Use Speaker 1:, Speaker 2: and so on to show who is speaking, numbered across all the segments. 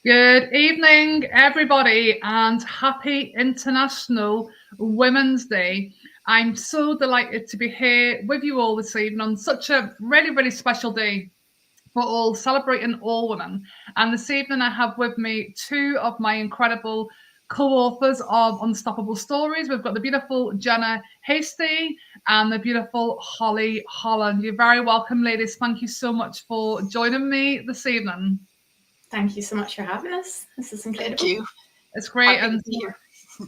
Speaker 1: Good evening, everybody, and happy International Women's Day. I'm so delighted to be here with you all this evening on such a really, really special day for all, celebrating all women. And this evening, I have with me two of my incredible co-authors of Unstoppable Stories. We've got the beautiful Jenna Hasty and the beautiful Holly Holland. You're very welcome, ladies. Thank you so much for joining me this evening.
Speaker 2: Thank you so much for having us. This is incredible.
Speaker 3: Thank you.
Speaker 1: It's great.
Speaker 3: Happy
Speaker 1: And
Speaker 3: to be here.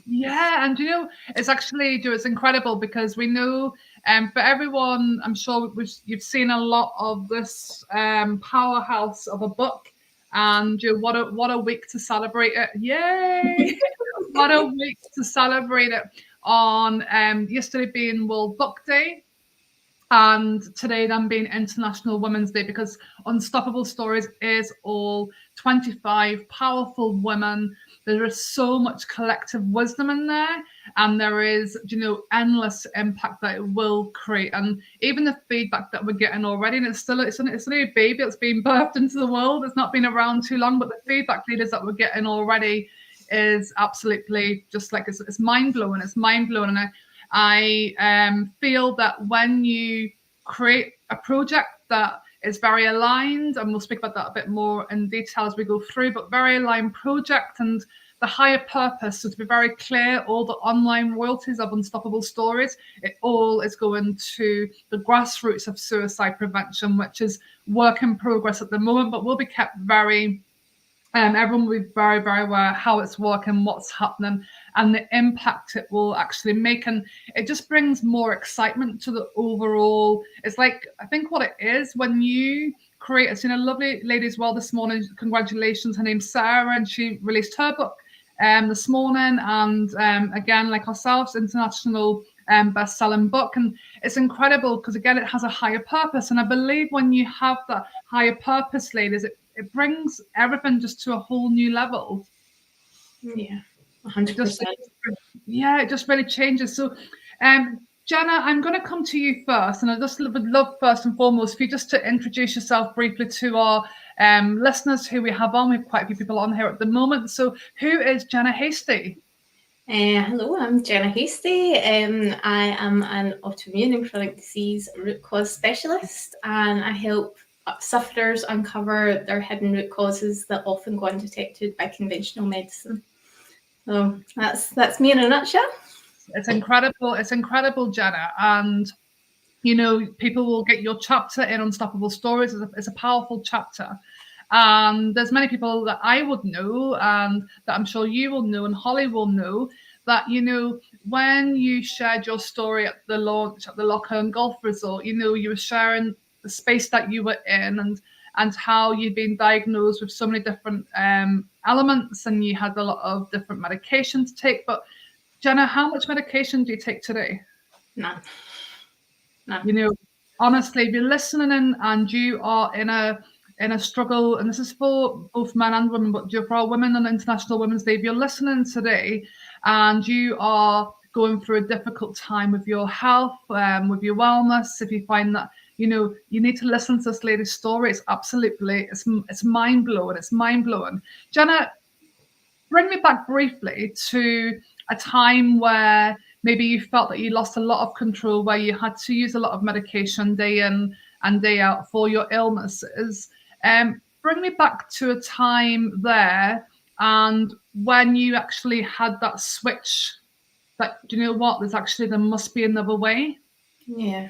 Speaker 1: yeah, and it's actually, it's incredible because we know, for everyone, I'm sure you've seen a lot of this powerhouse of a book, and what a week to celebrate it! Yay! What a week to celebrate it on yesterday being World Book Day. And today then being International Women's Day, because Unstoppable Stories is all 25 powerful women. There is so much collective wisdom in there, and there is, endless impact that it will create. And even the feedback that we're getting already, and it's only a baby that's being birthed into the world. It's not been around too long, but the feedback leaders that we're getting already is absolutely just like it's mind blowing. It's mind blowing, and I feel that when you create a project that is very aligned, and we'll speak about that a bit more in detail as we go through, but very aligned project and the higher purpose. So to be very clear, all the online royalties of Unstoppable Stories, it all is going to the grassroots of suicide prevention, which is work in progress at the moment, but will be kept very everyone will be very, very aware how it's working, what's happening, and the impact it will actually make. And it just brings more excitement to the overall. It's like, I think what it is when you create, I've seen a lovely lady as well this morning. Congratulations. Her name's Sarah, and she released her book this morning. And again, like ourselves, international best-selling book. And it's incredible because, again, it has a higher purpose. And I believe when you have that higher purpose, ladies, it brings everything just to a whole new level.
Speaker 2: Yeah, 100%.
Speaker 1: It just really changes. So, Jenna, I'm going to come to you first, and I just would love first and foremost for you just to introduce yourself briefly to our listeners who we have on. We have quite a few people on here at the moment. So, who is Jenna Hasty?
Speaker 2: Hello, I'm Jenna Hasty. I am an autoimmune and chronic disease root cause specialist, and I help sufferers uncover their hidden root causes that often go undetected by conventional medicine. So that's me in a nutshell.
Speaker 1: It's incredible. It's incredible, Jenna. And people will get your chapter in Unstoppable Stories. It's a powerful chapter. And there's many people that I would know, and that I'm sure you will know, and Holly will know, that when you shared your story at the launch at the Lochern Golf Resort, you were sharing the space that you were in, and how you'd been diagnosed with so many different elements, and you had a lot of different medication to take. But Jenna, how much medication do you take today?
Speaker 2: None.
Speaker 1: Honestly, if you're listening in and you are in a struggle, and this is for both men and women, but for our women on International Women's Day, if you're listening today and you are going through a difficult time with your health, with your wellness, if you find that you need to listen to this lady's story, it's absolutely, it's mind-blowing. It's mind-blowing. Jenna, bring me back briefly to a time where maybe you felt that you lost a lot of control, where you had to use a lot of medication day in and day out for your illnesses. Bring me back to a time there, and when you actually had that switch, that, there must be another way.
Speaker 2: Yeah,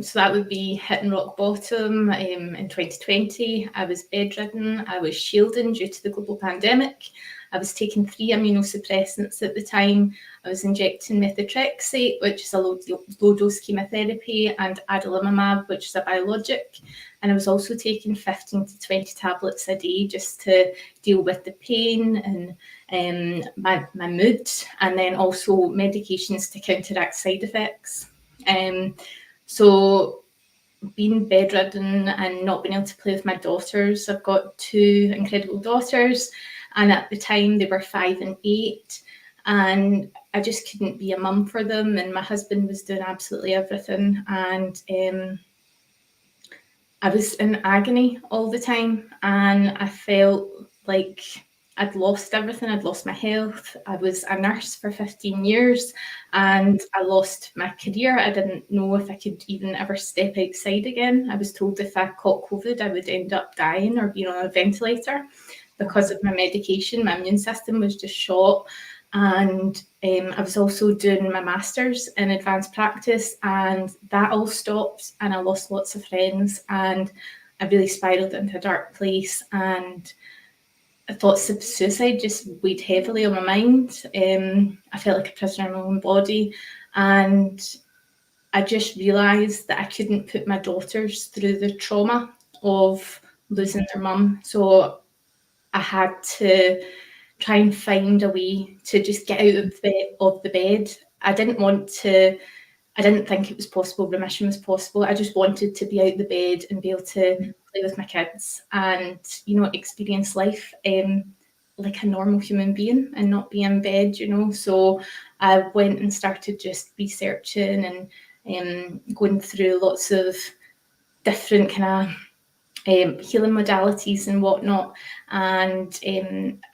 Speaker 2: so that would be hitting rock bottom in 2020. I was bedridden, I was shielding due to the global pandemic. I was taking 3 immunosuppressants at the time. I was injecting methotrexate, which is a low-dose chemotherapy, and adalimumab, which is a biologic. And I was also taking 15 to 20 tablets a day just to deal with the pain and my mood, and then also medications to counteract side effects. So being bedridden and not being able to play with my daughters, I've got 2 incredible daughters, and at the time they were 5 and 8, and I just couldn't be a mum for them, and my husband was doing absolutely everything, and I was in agony all the time, and I felt like I'd lost everything. I'd lost my health. I was a nurse for 15 years and I lost my career. I didn't know if I could even ever step outside again. I was told if I caught COVID, I would end up dying or being on a ventilator because of my medication. My immune system was just shot. And I was also doing my master's in advanced practice, and that all stopped, and I lost lots of friends, and I really spiraled into a dark place, and thoughts of suicide just weighed heavily on my mind. I felt like a prisoner in my own body, and I just realised that I couldn't put my daughters through the trauma of losing their mum. So I had to try and find a way to just get out of the bed. I didn't think it was possible, remission was possible. I just wanted to be out the bed and be able to play with my kids and, experience life like a normal human being and not be in bed, So I went and started just researching and going through lots of different kind of healing modalities and whatnot, and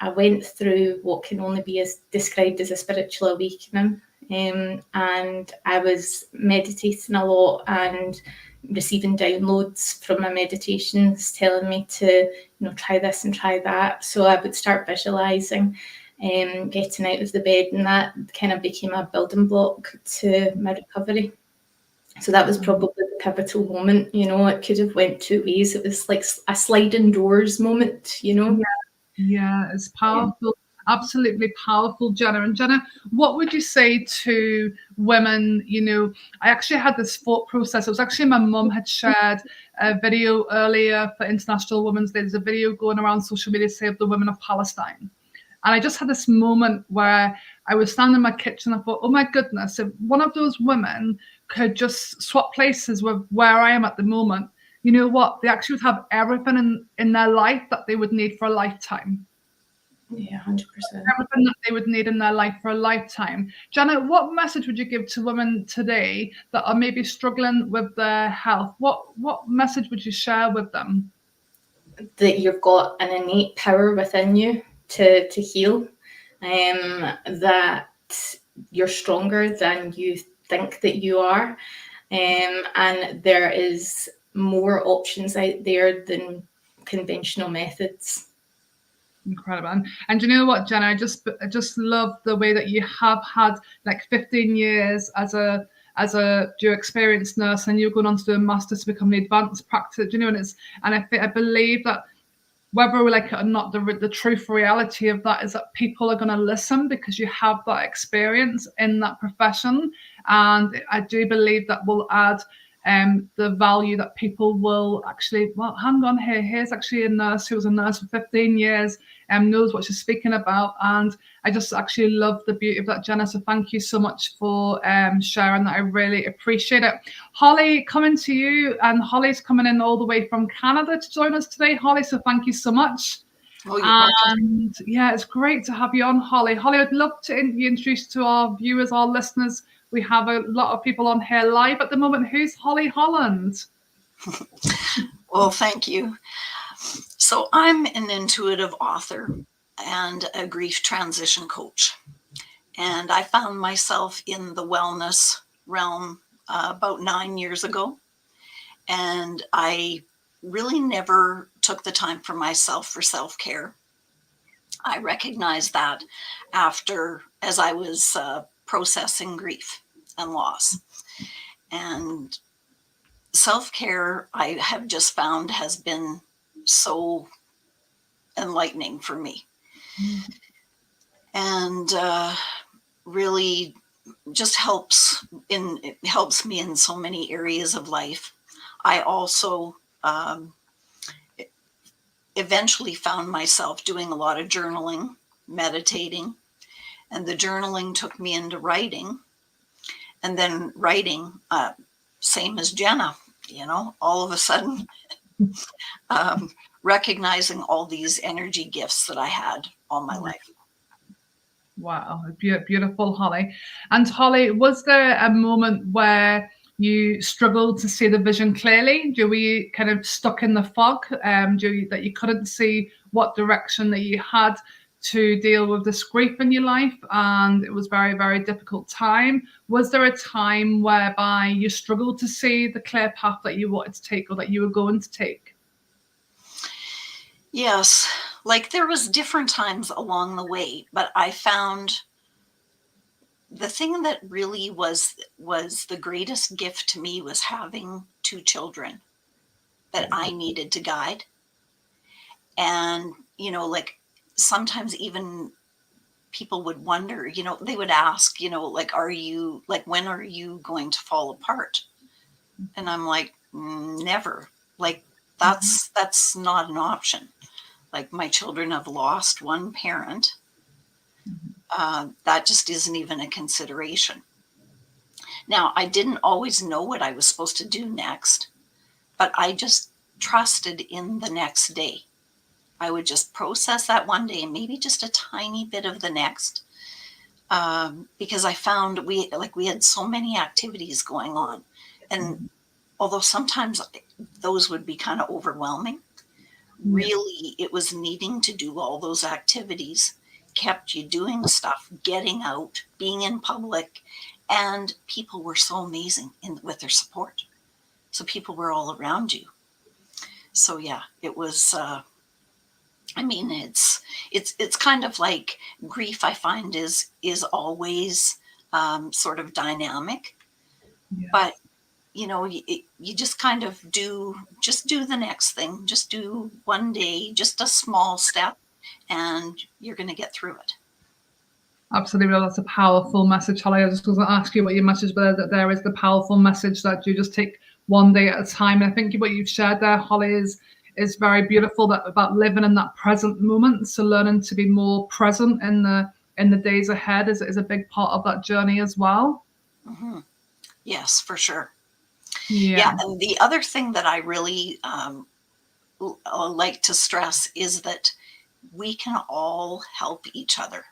Speaker 2: I went through what can only be described as a spiritual awakening, and I was meditating a lot and receiving downloads from my meditations telling me to try this and try that. So I would start visualizing getting out of the bed, and that kind of became a building block to my recovery. So that was probably the pivotal moment, it could have went two ways. It was like a sliding doors moment,
Speaker 1: Yeah, it's powerful. Absolutely powerful, Jenna. And Jenna, what would you say to women? I actually had this thought process. It was actually my mum had shared a video earlier for International Women's Day. There's a video going around social media, Save the Women of Palestine. And I just had this moment where I was standing in my kitchen. I thought, oh my goodness, if one of those women could just swap places with where I am at the moment, you know what? They actually would have everything in their life that they would need for a lifetime.
Speaker 2: Yeah, 100%.
Speaker 1: Everything that they would need in their life for a lifetime. Jenna, what message would you give to women today that are maybe struggling with their health? What message would you share with them?
Speaker 2: That you've got an innate power within you to heal, that you're stronger than you think that you are, and there is more options out there than conventional methods.
Speaker 1: Incredible. And you know what, Jenna, I just love the way that you have had like 15 years as a experienced nurse, and you're going on to do a master's to become the advanced practice, and I believe that whether we like it or not, the truth reality of that is that people are going to listen because you have that experience in that profession. And I do believe that will add the value that people will actually, well, hang on here. Here's actually a nurse who was a nurse for 15 years and knows what she's speaking about. And I just actually love the beauty of that, Jenna. So thank you so much for sharing that. I really appreciate it. Holly, coming to you, and Holly's coming in all the way from Canada to join us today. Holly, so thank you so much. And yeah, it's great to have you on, Holly. Holly, I'd love to be introduced to our viewers, our listeners. We have a lot of people on here live at the moment. Who's Holly Holland?
Speaker 3: Well, thank you. So I'm an intuitive author and a grief transition coach. And I found myself in the wellness realm about 9 years ago. And I really never took the time for myself for self-care. I recognized that as I was processing grief and loss. And self-care, I have just found, has been so enlightening for me. And really just helps me in so many areas of life. I also eventually found myself doing a lot of journaling, meditating, and the journaling took me into writing. And then writing, same as Jenna, all of a sudden recognizing all these energy gifts that I had all my life.
Speaker 1: Wow, beautiful, Holly. And Holly, was there a moment where you struggled to see the vision clearly? Were you kind of stuck in the fog? That you couldn't see what direction that you had to deal with this grief in your life, and it was very, very difficult time. Was there a time whereby you struggled to see the clear path that you wanted to take or that you were going to take?
Speaker 3: Yes, like there was different times along the way, but I found the thing that really was the greatest gift to me was having 2 children that I needed to guide. And, like sometimes even people would wonder, they would ask, like, when are you going to fall apart? And I'm like, never. Like, that's not an option. Like, my children have lost one parent. That just isn't even a consideration. Now, I didn't always know what I was supposed to do next, but I just trusted in the next day. I would just process that one day and maybe just a tiny bit of the next, because I found we had so many activities going on. And although sometimes those would be kind of overwhelming, really it was needing to do all those activities kept you doing stuff, getting out, being in public, and people were so amazing with their support. So people were all around you. So yeah, it was, it's kind of like grief, I find is always sort of dynamic, but you just kind of do the next thing, just do one day, just a small step, and you're going to get through it.
Speaker 1: Absolutely, well, that's a powerful message, Holly. I was just going to ask you what your message, but that there is the powerful message that you just take one day at a time. And I think what you've shared there, Holly, is very beautiful. That about living in that present moment. So learning to be more present in the days ahead is a big part of that journey as well.
Speaker 3: Mm-hmm. Yes, for sure.
Speaker 1: Yeah.
Speaker 3: And the other thing that I really like to stress is that we can all help each other.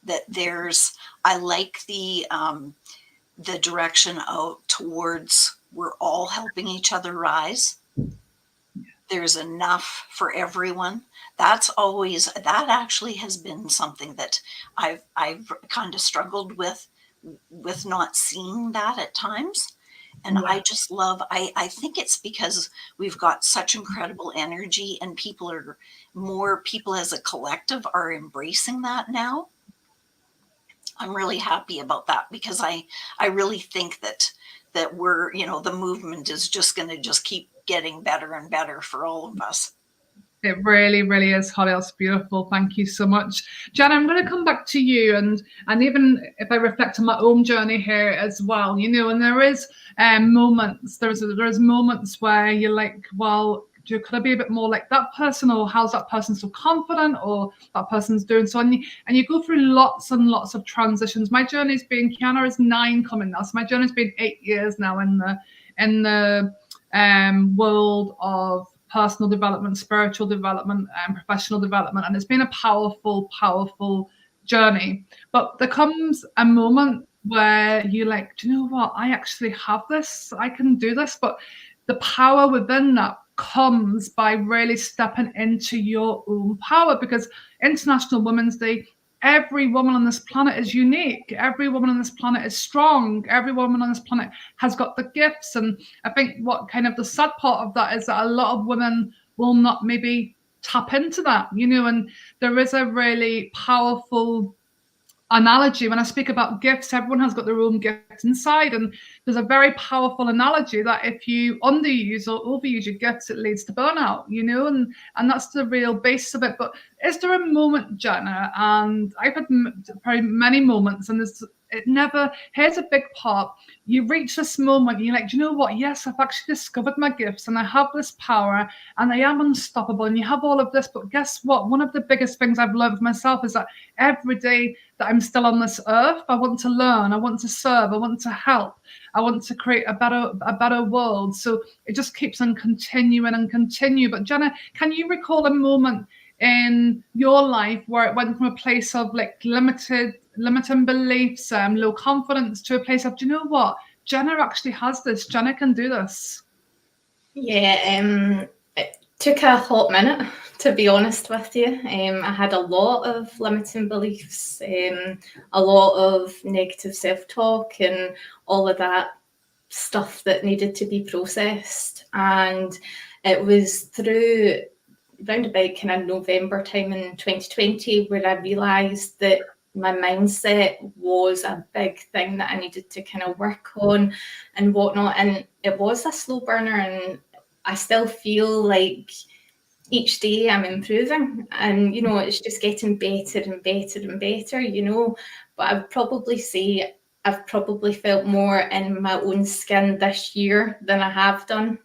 Speaker 3: That I like the direction out towards we're all helping each other rise. There's enough for everyone. That actually has been something that I've kind of struggled with not seeing that at times. And I just love, I think it's because we've got such incredible energy, and more people as a collective are embracing that now. I'm really happy about that, because I really think that we're, the movement is just going to just keep getting better and better for all of us.
Speaker 1: It really, really is, Holly. That's beautiful. Thank you so much. Jenna, I'm going to come back to you, and even if I reflect on my own journey here as well, and there is moments, there's moments where you're like, well, could I be a bit more like that person, or how's that person so confident, or that person's doing so, and you go through lots and lots of transitions. My journey's been, Kiana is 9 coming now, so my journey's been 8 years now in the world of personal development, spiritual development, and professional development, and it's been a powerful, powerful journey. But there comes a moment where you're like, do you know what? I actually have this. I can do this. But the power within that comes by really stepping into your own power, because International Women's Day, every woman on this planet is unique. Every woman on this planet is strong. Every woman on this planet has got the gifts. And I think what kind of the sad part of that is that a lot of women will not maybe tap into that, and there is a really powerful analogy when I speak about gifts. Everyone has got their own gifts inside, and there's a very powerful analogy that if you underuse or overuse your gifts, it leads to burnout, and that's the real base of it. But is there a moment, Jenna, and I've had probably many moments, and here's a big part, you reach this moment, you're like, do you know what? Yes, I've actually discovered my gifts, and I have this power, and I am unstoppable, and you have all of this. But guess what? One of the biggest things I've learned for myself is that every day that I'm still on this earth, I want to learn, I want to serve, I want to help, I want to create a better world. So it just keeps on continuing and continue. But Jenna, can you recall a moment in your life where it went from a place of like limiting beliefs, low confidence, to a place of, do you know what? Jenna actually has this. Jenna can do this.
Speaker 2: Yeah, it took a hot minute to be honest with you. I had a lot of limiting beliefs, a lot of negative self-talk and all of that stuff that needed to be processed. And it was through round about kind of November time in 2020 where I realised that my mindset was a big thing that I needed to kind of work on and whatnot. And it was a slow burner, and I still feel like each day I'm improving, and you know, it's just getting better and better and better, you know. But I'd probably say I've probably felt more in my own skin this year than I have done.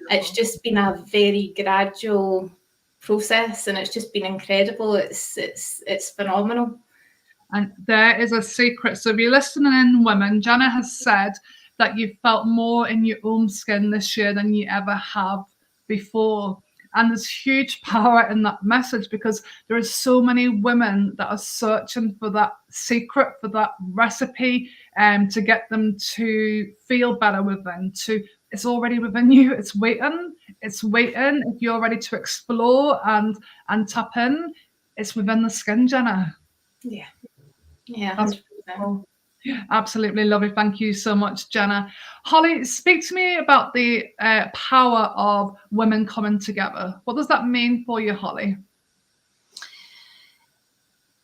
Speaker 2: It's just been a very gradual process, and it's just been incredible. It's phenomenal.
Speaker 1: And there is a secret. So if you're listening in, women, Jana has said that you felt more in your own skin this year than you ever have before. And there's huge power in that message, because there are so many women that are searching for that secret, for that recipe, to get them to feel better within. It's already within you. It's waiting. It's waiting. If you're ready to explore and tap in, it's within the skin, Jana.
Speaker 2: Yeah. Yeah.
Speaker 1: That's cool. Absolutely lovely. Thank you so much, Jana. Holly, speak to me about the power of women coming together. What does that mean for you, Holly?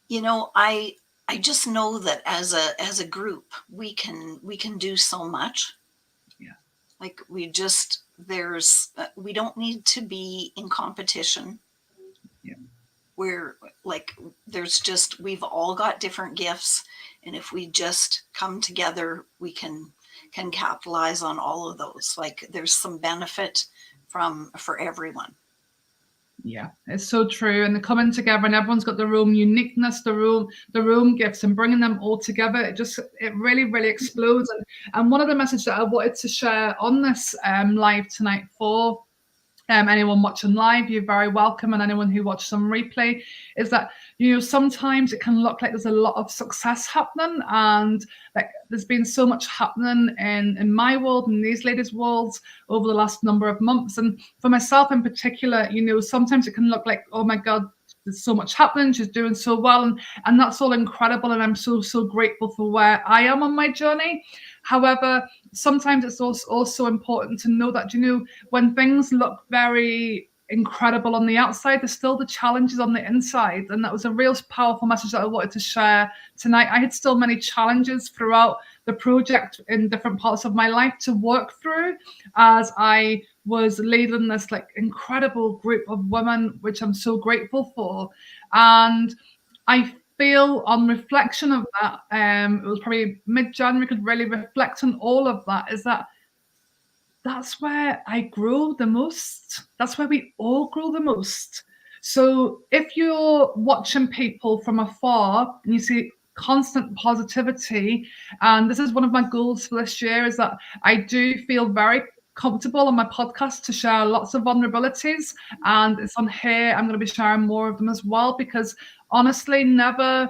Speaker 3: You know, I just know that as a group, we can do so much.
Speaker 1: Yeah.
Speaker 3: Like we don't need to be in competition.
Speaker 1: Yeah.
Speaker 3: We're like, we've all got different gifts. And if we just come together, we can capitalize on all of those. Like there's some benefit for everyone.
Speaker 1: Yeah, it's so true. And the coming together, and everyone's got their own uniqueness, their own gifts, and bringing them all together, it really, really explodes. And one of the messages that I wanted to share on this live tonight for anyone watching live, you're very welcome, and anyone who watches on replay, is that, you know, sometimes it can look like there's a lot of success happening, and like there's been so much happening in my world and these ladies' worlds over the last number of months. And for myself in particular, you know, sometimes it can look like, oh my God, there's so much happening, she's doing so well, and that's all incredible, and I'm so grateful for where I am on my journey. However, sometimes it's also important to know that, you know, when things look very incredible on the outside, there's still the challenges on the inside. And that was a real powerful message that I wanted to share tonight. I had still many challenges throughout the project in different parts of my life to work through as I was leading this like incredible group of women, which I'm so grateful for. And I feel on reflection of that, it was probably mid-January, could really reflect on all of that, is that's where I grow the most. That's where we all grow the most. So if you're watching people from afar and you see constant positivity, and this is one of my goals for this year, is that I do feel very comfortable on my podcast to share lots of vulnerabilities, and it's on here. I'm going to be sharing more of them as well, because honestly, never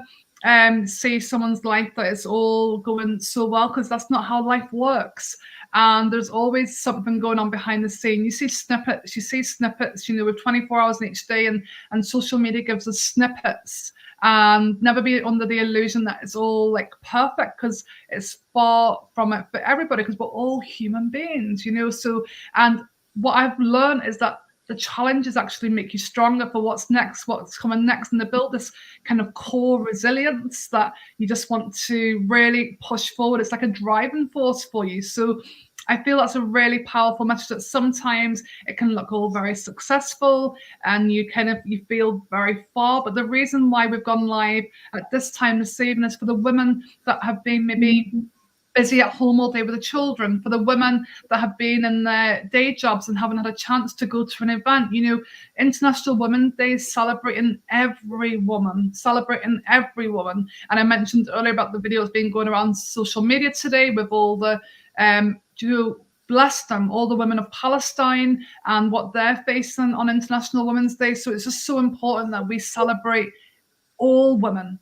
Speaker 1: see someone's life that it's all going so well, because that's not how life works. And there's always something going on behind the scene. You see snippets, you know, with 24 hours in each day, and social media gives us snippets. And never be under the illusion that it's all like perfect, because it's far from it for everybody, because we're all human beings, you know. So, and what I've learned is that the challenges actually make you stronger for what's next, what's coming next, and they build this kind of core resilience that you just want to really push forward. It's like a driving force for you. So I feel that's a really powerful message, that sometimes it can look all very successful and you feel very far. But the reason why we've gone live at this time this evening is for the women that have been maybe busy at home all day with the children, for the women that have been in their day jobs and haven't had a chance to go to an event. You know, International Women's Day is celebrating every woman. And I mentioned earlier about the videos being going around social media today with all the, bless them, all the women of Palestine and what they're facing on International Women's Day. So it's just so important that we celebrate all women.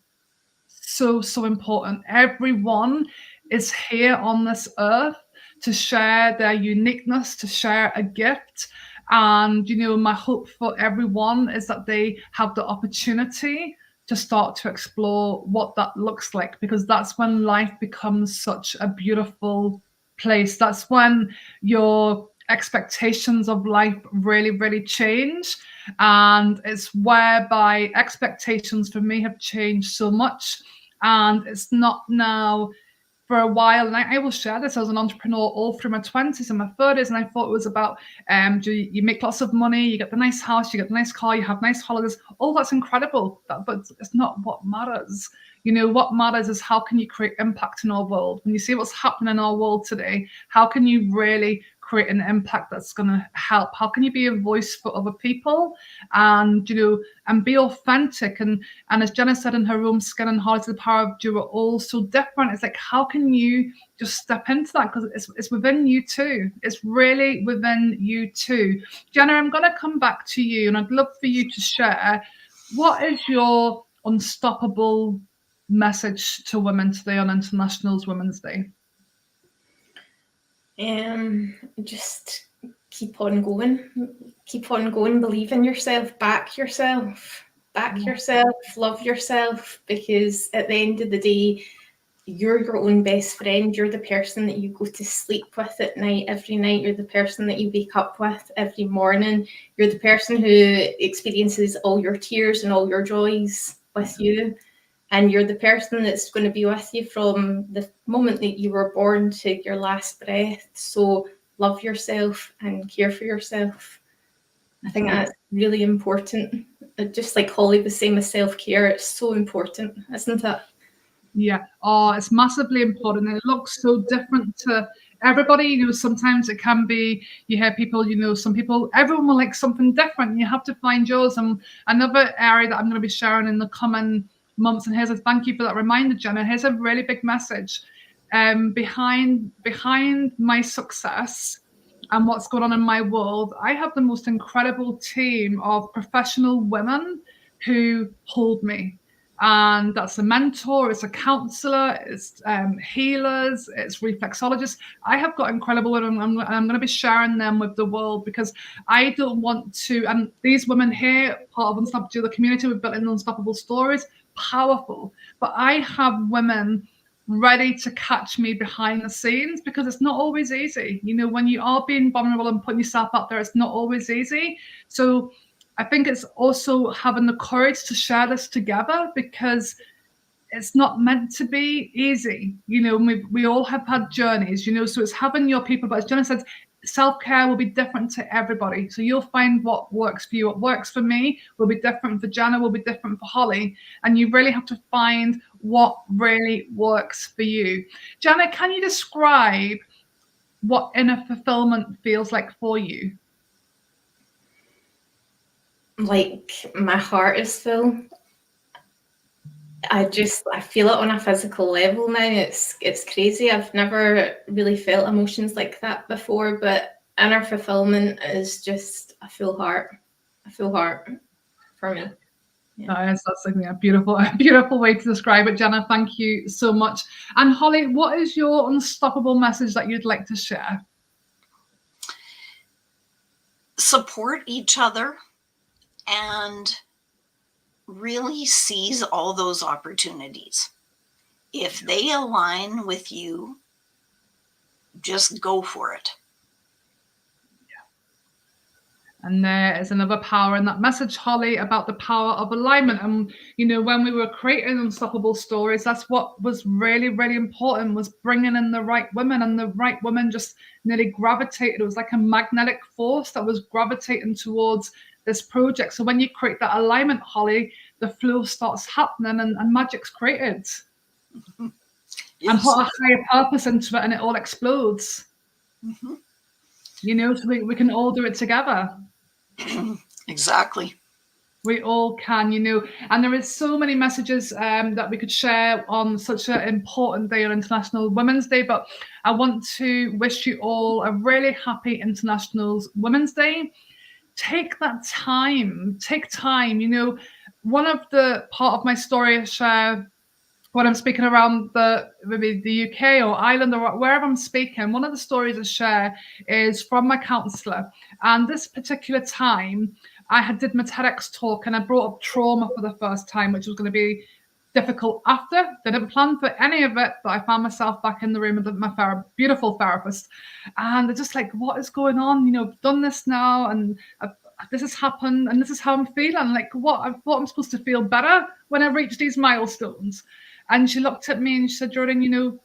Speaker 1: So important. Everyone is here on this earth to share their uniqueness, to share a gift. And, my hope for everyone is that they have the opportunity to start to explore what that looks like, because that's when life becomes such a beautiful place. That's when your expectations of life really, really change. And it's whereby expectations for me have changed so much. And it's not now for a while, and I will share this as an entrepreneur all through my 20s and my 30s, and I thought it was about you make lots of money, you get the nice house, you get the nice car, you have nice holidays. All that's incredible, but it's not what matters. What matters is how can you create impact in our world. When you see what's happening in our world today, how can you really create an impact that's going to help? How can you be a voice for other people, and and be authentic? And as Jenna said in her room, Skin and Heart, the power of you are all so different. It's like, how can you just step into that? Because it's within you too. It's really within you too. Jenna, I'm going to come back to you, and I'd love for you to share, what is your unstoppable message to women today on International Women's Day?
Speaker 2: Just keep on going, believe in yourself, back yourself, love yourself, because at the end of the day, you're your own best friend. You're the person that you go to sleep with at night, every night. You're the person that you wake up with every morning. You're the person who experiences all your tears and all your joys with you. And you're the person that's going to be with you from the moment that you were born to your last breath. So love yourself and care for yourself. I think that's really important. Just like Holly was saying with self-care, it's so important, isn't it?
Speaker 1: Yeah. Oh, it's massively important. It looks so different to everybody. Sometimes it can be, you hear people, some people, everyone will like something different, and you have to find yours. And another area that I'm going to be sharing in the coming months, and here's a thank you for that reminder, Jenna. Here's a really big message. Behind my success and what's going on in my world, I have the most incredible team of professional women who hold me. And that's a mentor, it's a counselor, it's healers, it's reflexologists. I have got incredible women, and I'm going to be sharing them with the world, because I don't want to, and these women here, part of Unstoppable, the community we've built in Unstoppable Stories, powerful. But I have women ready to catch me behind the scenes, because it's not always easy. When you are being vulnerable and putting yourself out there, it's not always easy. So I think it's also having the courage to share this together, because it's not meant to be easy. We all have had journeys, so it's having your people. But as Jenna said, self-care will be different to everybody. So you'll find what works for you. What works for me will be different for Jenna, will be different for Holly. And you really have to find what really works for you. Jenna, can you describe what inner fulfillment feels like for you?
Speaker 2: Like, my heart is full. I feel it on a physical level now. It's crazy. I've never really felt emotions like that before, but inner fulfillment is just a full heart for me. Yeah.
Speaker 1: That's a beautiful way to describe it, Jenna. Thank you so much. And Holly, what is your unstoppable message that you'd like to share?
Speaker 3: Support each other and really seize all those opportunities. If they align with you, just go for it.
Speaker 1: And there is another power in that message, Holly, about the power of alignment. And, when we were creating Unstoppable Stories, that's what was really, really important, was bringing in the right women. And the right women just nearly gravitated. It was like a magnetic force that was gravitating towards this project. So when you create that alignment, Holly, the flow starts happening, and magic's created. Mm-hmm. Yes. And put a higher purpose into it, and it all explodes. Mm-hmm. So we can all do it together.
Speaker 3: Exactly.
Speaker 1: We all can, and there is so many messages that we could share on such an important day, on International Women's Day. But I want to wish you all a really happy International Women's Day. Take time. One of the part of my story I share when I'm speaking around maybe the UK or Ireland or wherever I'm speaking, one of the stories I share is from my counsellor. And this particular time, I did my TEDx talk and I brought up trauma for the first time, which was going to be difficult after. Didn't plan for any of it, but I found myself back in the room with my beautiful therapist. And they're just like, what is going on? You know, I've done this now and this has happened and this is how I'm feeling. Like, what I'm supposed to feel better when I reach these milestones. And she looked at me and she said, Jordan, you know,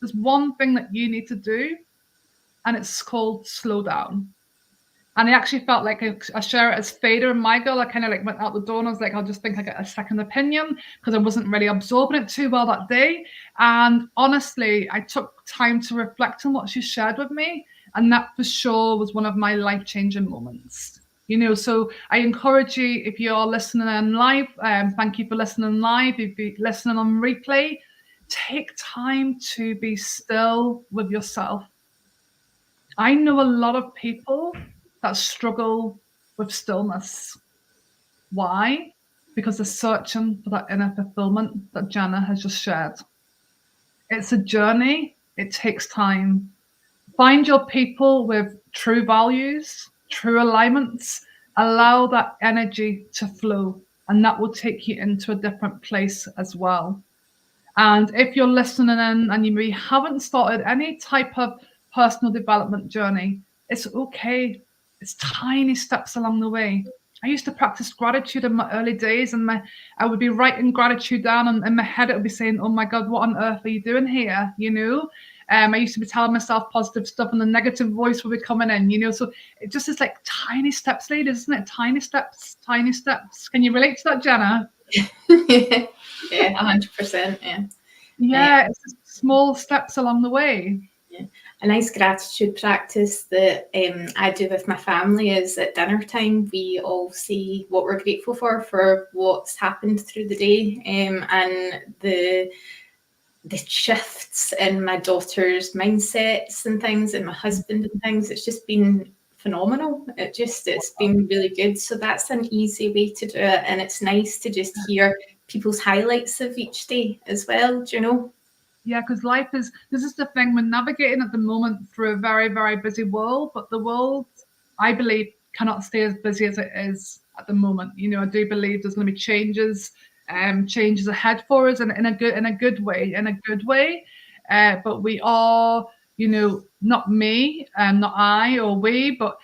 Speaker 1: there's one thing that you need to do, and it's called slow down. And I actually felt like I share it as Fader and my girl. I kind of like went out the door and I was like, I'll just think I get a second opinion because I wasn't really absorbing it too well that day. And honestly, I took time to reflect on what she shared with me. And that for sure was one of my life-changing moments. You know, so I encourage you, if you're listening in live, thank you for listening live. If you're listening on replay, take time to be still with yourself. I know a lot of people that struggle with stillness. Why? Because they're searching for that inner fulfillment that Jana has just shared. It's a journey. It takes time. Find your people with true values, true alignments. Allow that energy to flow, and that will take you into a different place as well. And if you're listening in and you maybe haven't started any type of personal development journey, it's okay. It's tiny steps along the way. I used to practice gratitude in my early days, and I would be writing gratitude down, and in my head it would be saying, oh my God, what on earth are you doing here? You know, I used to be telling myself positive stuff, and the negative voice would be coming in, you know. So it just is like tiny steps, ladies, isn't it? Tiny steps, tiny steps. Can you relate to that, Jana?
Speaker 2: Yeah, 100%. Yeah.
Speaker 1: Yeah, it's just small steps along the way.
Speaker 2: Yeah. A nice gratitude practice that I do with my family is at dinner time, we all say what we're grateful for what's happened through the day, and the shifts in my daughter's mindsets and things, and my husband and things. It's just been phenomenal. It's been really good. So that's an easy way to do it, and it's nice to just hear people's highlights of each day as well. Do you know?
Speaker 1: Yeah, because this is the thing, we're navigating at the moment through a very, very busy world, but the world, I believe, cannot stay as busy as it is at the moment. You know, I do believe there's going to be changes ahead for us, and in a good way. But we are, you know, not me and not I or we, but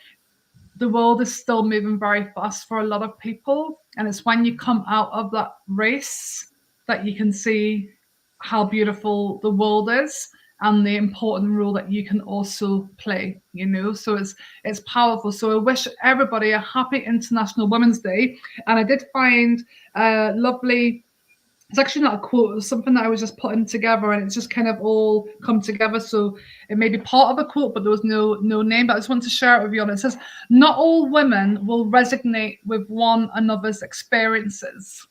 Speaker 1: the world is still moving very fast for a lot of people. And it's when you come out of that race that you can see how beautiful the world is and the important role that you can also play, you know. So it's powerful. So I wish everybody a happy International Women's Day. And I did find a lovely, it's actually not a quote, it was something that I was just putting together, and it's just kind of all come together. So it may be part of a quote, but there was no name, but I just want to share it with you. And it says, not all women will resonate with one another's experiences,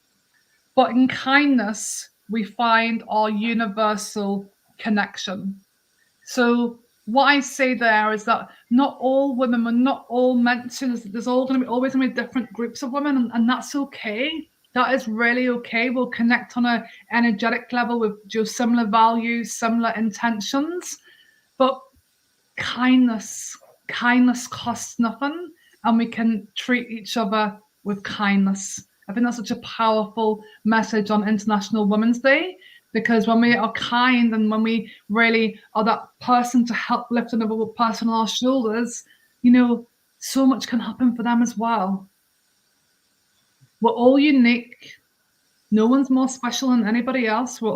Speaker 1: but in kindness, we find our universal connection. So what I say there is that not all women, we're not all meant to, there's always going to be different groups of women, and that's okay. That is really okay. We'll connect on an energetic level with similar values, similar intentions, but kindness costs nothing, and we can treat each other with kindness. I think that's such a powerful message on International Women's Day, because when we are kind and when we really are that person to help lift another person on our shoulders, you know, so much can happen for them as well. We're all unique. No one's more special than anybody else. We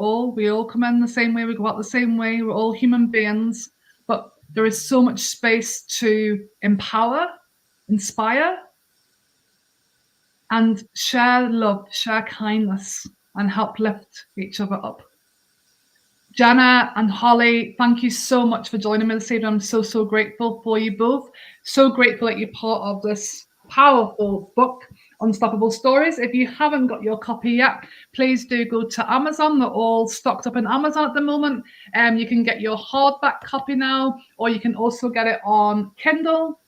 Speaker 1: all come in the same way, we go out the same way. We're all human beings, but there is so much space to empower, inspire, and share love, share kindness, and help lift each other up. Jana and Holly, thank you so much for joining me this evening. I'm so grateful for you both. So grateful that you're part of this powerful book, Unstoppable Stories. If you haven't got your copy yet, please do go to Amazon. They're all stocked up in Amazon at the moment. You can get your hardback copy now, or you can also get it on Kindle.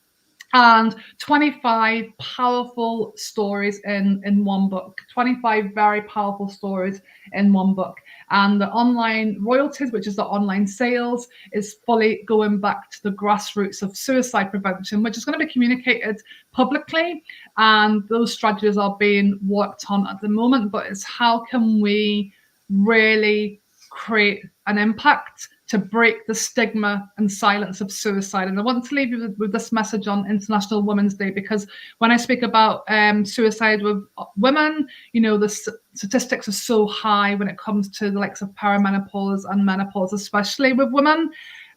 Speaker 1: and 25 powerful stories in one book. 25 very powerful stories in one book. And the online royalties, which is the online sales, is fully going back to the grassroots of suicide prevention, which is going to be communicated publicly. And those strategies are being worked on at the moment, but it's how can we really create an impact to break the stigma and silence of suicide. And I want to leave you with this message on International Women's Day, because when I speak about suicide with women, you know, the statistics are so high when it comes to the likes of perimenopause and menopause, especially with women.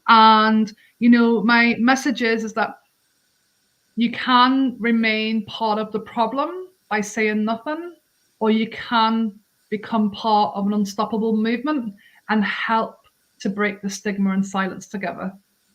Speaker 1: And, you know, my message is that you can remain part of the problem by saying nothing, or you can become part of an unstoppable movement and help to break the stigma and silence together.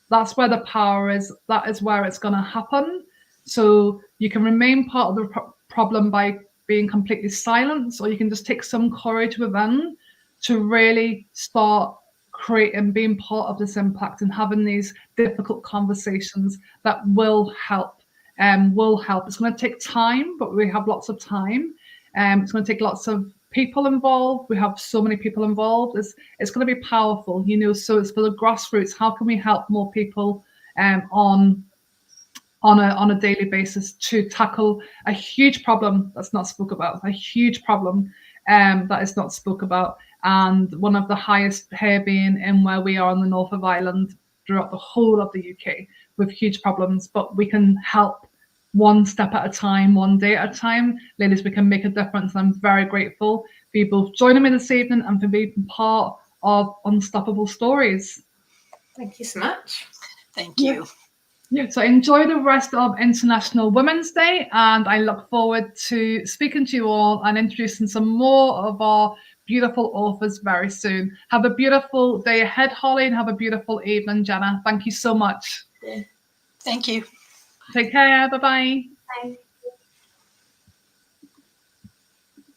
Speaker 1: That's where the power is. That is where it's going to happen. So you can remain part of the problem by being completely silent, or you can just take some courage within to really start creating, being part of this impact and having these difficult conversations that will help. It's going to take time, but we have lots of time. It's going to take lots of people involved. We have so many people involved. It's going to be powerful, you know. So it's for the grassroots. How can we help more people on a daily basis to tackle a huge problem that's not spoke about, a huge problem that is not spoke about, and one of the highest here being in where we are in the north of Ireland throughout the whole of the UK with huge problems. But we can help one step at a time, one day at a time. Ladies, we can make a difference. I'm very grateful for you both joining me this evening and for being part of Unstoppable Stories.
Speaker 2: Thank you so much.
Speaker 3: Thank you.
Speaker 1: Yeah, so enjoy the rest of International Women's Day, and I look forward to speaking to you all and introducing some more of our beautiful authors very soon. Have a beautiful day ahead, Holly, and have a beautiful evening, Jenna. Thank you so much.
Speaker 3: Thank you.
Speaker 1: Take care. Bye-bye.
Speaker 2: Bye.